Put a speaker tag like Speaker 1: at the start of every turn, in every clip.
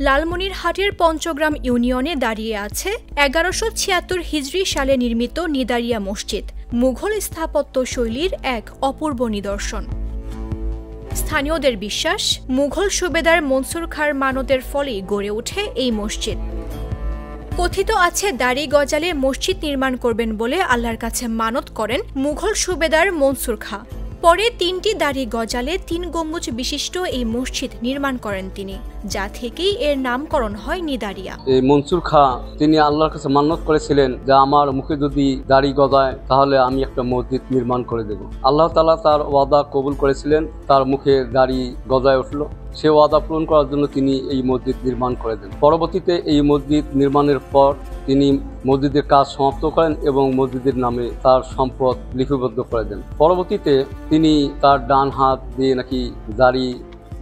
Speaker 1: লালমনিরহাটের পঞ্চগ্রাম ইউনিয়নে দাঁড়িয়ে আছে ১১৭৬ হিজরি সালে নির্মিত নিদারিয়া মসজিদ, মুঘল স্থাপত্য শৈলীর এক অপূর্ব নিদর্শন। স্থানীয়দের বিশ্বাস, মুঘল সুবেদার মনসুর খাঁর মানতের ফলেই গড়ে ওঠে এই মসজিদ। কথিত আছে দাড়ি গজালে মসজিদ নির্মাণ করবেন বলে আল্লাহর কাছে মানত করেন মুঘল সুবেদার মনসুর খাঁ। পরে ৩টি দাড়ি গজালে ৩ গম্বুজ বিশিষ্ট এই মসজিদ নির্মাণ করেন তিনি, যা থেকেই এর নামকরণ হয় নিদারিয়া।
Speaker 2: এই মনসুর খাঁ তিনি আল্লাহর কাছে মান্নত করেছিলেন যে আমার মুখে যদি দাড়ি গজায় তাহলে আমি একটা মসজিদ নির্মাণ করে দেব। আল্লাহ তাআলা তার ওয়াদা কবুল করেছিলেন, তার মুখে দাড়ি গজায় উঠল। সে ওয়াদা পূরণ করার জন্য তিনি এই মসজিদ নির্মাণ করে দেন। পরবর্তীতে এই মসজিদ নির্মাণের পর তিনি মসজিদের কাজ সমাপ্ত করেন এবং মসজিদের নামে তার সম্পদ লিপিবদ্ধ করে দেন। পরবর্তীতে তিনি তার ডান হাত দিয়ে নাকি দাড়ি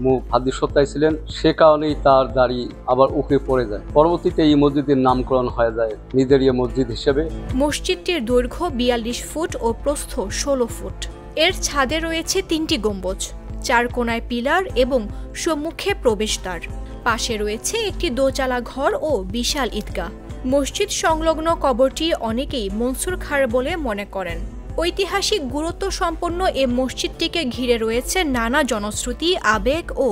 Speaker 2: মুখ হাত দিয়ে সত্যাইছিলেন, সে কারণেই তার দাড়ি আবার উঠে পড়ে যায়। পরবর্তীতে এই মসজিদের নামকরণ হয়ে যায় নিদারিয়া মসজিদ হিসেবে।
Speaker 1: মসজিদটির দৈর্ঘ্য ৪২ ফুট ও প্রস্থ ১৬ ফুট। এর ছাদে রয়েছে ৩টি গম্বুজ, ৪ কোণায় পিলার এবং সম্মুখে প্রবেশদ্বার। পাশে রয়েছে একটি দোচালা ঘর ও বিশাল ঈদগাহ। মসজিদ সংলগ্ন কবরটি অনেকেই মনসুর খাঁর বলে মনে করেন। ঐতিহাসিক গুরুত্ব সম্পন্ন এ মসজিদটিকে ঘিরে রয়েছে নানা জনশ্রুতি, আবেগ ও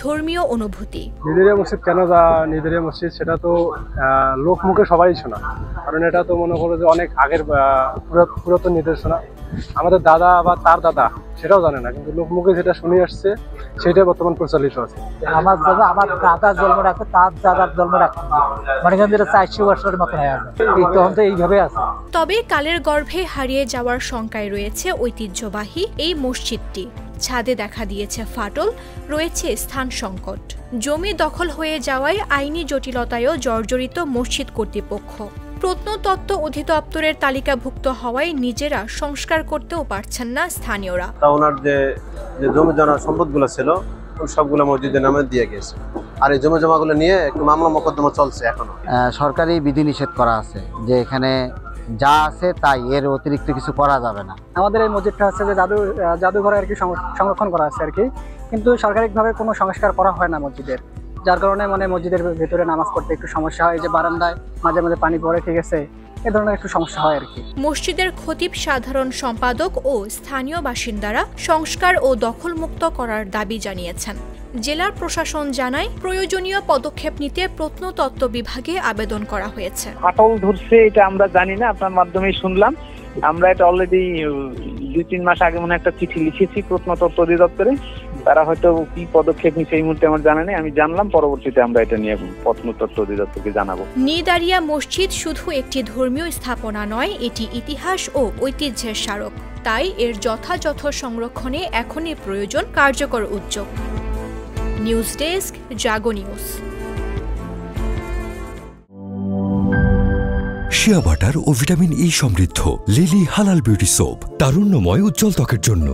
Speaker 1: ধর্মীয় অনুভূতি।
Speaker 3: নিদারিয়া মসজিদ কেন নিদারিয়া মসজিদ সেটা তো লোকমুখে সবাই শোনা, কারণ এটা তো মনে করো যে অনেক আগের পুরাতন নিদর্শনা। আমাদের দাদা বা তার দাদা সেটাও জানে না, কিন্তু লোকমুখে যেটা শুনে আসছে সেটাই বর্তমান প্রচলিত আছে।
Speaker 4: আমার দাদা জন্ম রাখতে তার দাদার জন্ম রাখতে মানে ৪০০ বছরের মতো হয়ে আছে, তখন তো এইভাবে আছে।
Speaker 1: তবে কালের গর্ভে হারিয়ে যাওয়ার শঙ্কায় রয়েছে ঐতিহ্যবাহী এই মসজিদটি। ছাদে দেখা দিয়েছে ফাটল, রয়েছে স্থান সংকট। জমি দখল হয়ে যাওয়ায় আইনি জটিলতায়ও জর্জরিত মসজিদ কর্তৃপক্ষ। প্রত্নতত্ত্ব অধিদপ্তরের তালিকাভুক্ত হওয়ায় নিজেরা সংস্কার করতেও পারছেন না স্থানীয়রা।
Speaker 5: ওনার যে জমি জমা সম্পদগুলো ছিল সবগুলো মসজিদের নামে দিয়ে গেছে, আর এই জমি জমাগুলো নিয়ে একটু মামলা মোকদ্দমা চলছে এখনো।
Speaker 4: সরকারি বিধিনিষেধ করা আছে যে এখানে যা আছে তাই, এর অতিরিক্ত কিছু করা যাবে না।
Speaker 6: আমাদের এই মসজিদটা হচ্ছে যে জাদুঘরে আর কি সংরক্ষণ করা আছে আর কি, কিন্তু সরকারিভাবে কোনো সংস্কার করা হয় না মসজিদের, যার কারণে মানে মসজিদের ভেতরে নামাজ পড়তে একটু সমস্যা হয়। যে বারান্দায় মাঝে মাঝে পানি পড়ে, ঠিক আছে, এ ধরনের একটু সমস্যা হয় আর কি।
Speaker 1: মসজিদের খতিব, সাধারণ সম্পাদক ও স্থানীয় বাসিন্দারা সংস্কার ও দখলমুক্ত করার দাবি জানিয়েছেন। জেলার প্রশাসন জানায় প্রয়োজনীয় পদক্ষেপ নিতে প্রত্নতত্ত্ব বিভাগে আবেদন করা হয়েছে।
Speaker 7: ফাটল ধরছে এটা আমরা জানি না, আপনার মাধ্যমেই শুনলাম। আমরা এটা অলরেডি ২-৩ মাস আগে মনে একটা চিঠি লিখেছি প্রত্নতত্ত্ব অধিদপ্তরে। তারা হয়তো কি পদক্ষেপ নিচ্ছে এই মুহূর্তে আমার জানা নেই, আমি জানলাম পরবর্তীতে আমরা এটা নিয়ে প্রত্নতত্ত্ব অধিদপ্তরকে জানাবো।
Speaker 1: নিদারিয়া মসজিদ শুধু একটি ধর্মীয় স্থাপনা নয়, এটি ইতিহাস ও ঐতিহ্যের স্মারক। তাই এর যথাযথ সংরক্ষণে এখনই প্রয়োজন কার্যকর উদ্যোগ। নিউজ ডেস্ক, জাগো নিউজ।
Speaker 8: শিয়া বাটার ও ভিটামিন ই সমৃদ্ধ লিলি হালাল বিউটি সোপ, তারুণ্যময় উজ্জ্বল ত্বকের জন্য।